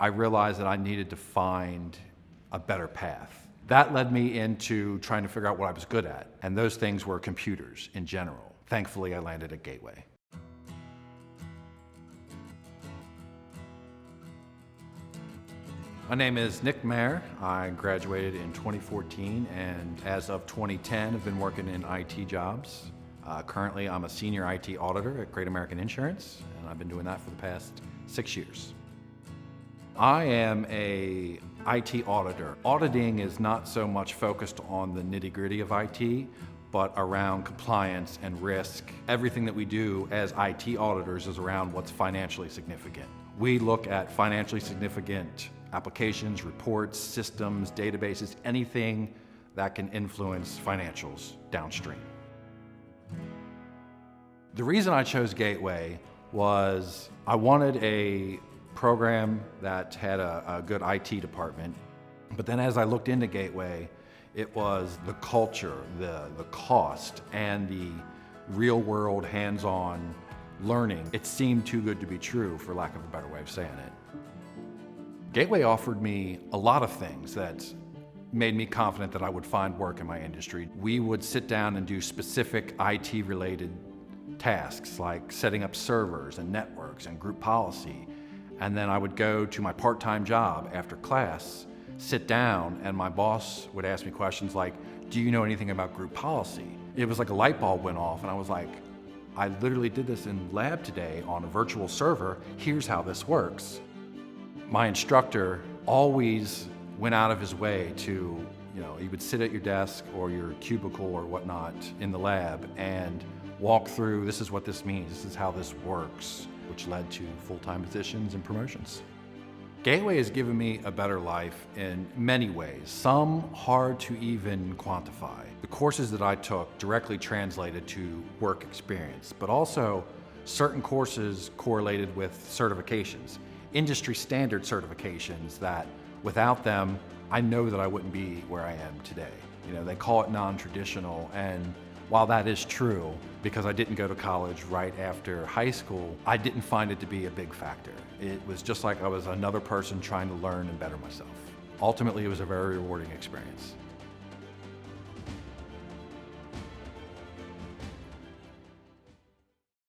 I realized that I needed to find a better path. That led me into trying to figure out what I was good at, and those things were computers in general. Thankfully, I landed at Gateway. My name is Nick Mayer. I graduated in 2014, and as of 2010, I've been working in IT jobs. Currently, I'm a senior IT auditor at Great American Insurance, and I've been doing that for the past 6 years. I am a IT auditor. Auditing is not so much focused on the nitty-gritty of IT, but around compliance and risk. Everything that we do as IT auditors is around what's financially significant. We look at financially significant applications, reports, systems, databases, anything that can influence financials downstream. The reason I chose Gateway was I wanted a program that had a good IT department, but then as I looked into Gateway, it was the culture, the cost, and the real-world hands-on learning. It seemed too good to be true, for lack of a better way of saying it. Gateway offered me a lot of things that made me confident that I would find work in my industry. We would sit down and do specific IT-related tasks like setting up servers and networks and group policy. And then I would go to my part-time job after class, sit down, and my boss would ask me questions like, do you know anything about group policy? It was like a light bulb went off, and I was like, I literally did this in lab today on a virtual server. Here's how this works. My instructor always went out of his way to, he would sit at your desk or your cubicle or whatnot in the lab and walk through, this is what this means, this is how this works, which led to full-time positions and promotions. Gateway has given me a better life in many ways, some hard to even quantify. The courses that I took directly translated to work experience, but also certain courses correlated with certifications, industry standard certifications that without them, I know that I wouldn't be where I am today. They call it non-traditional, and while that is true, because I didn't go to college right after high school, I didn't find it to be a big factor. It was just like I was another person trying to learn and better myself. Ultimately, it was a very rewarding experience.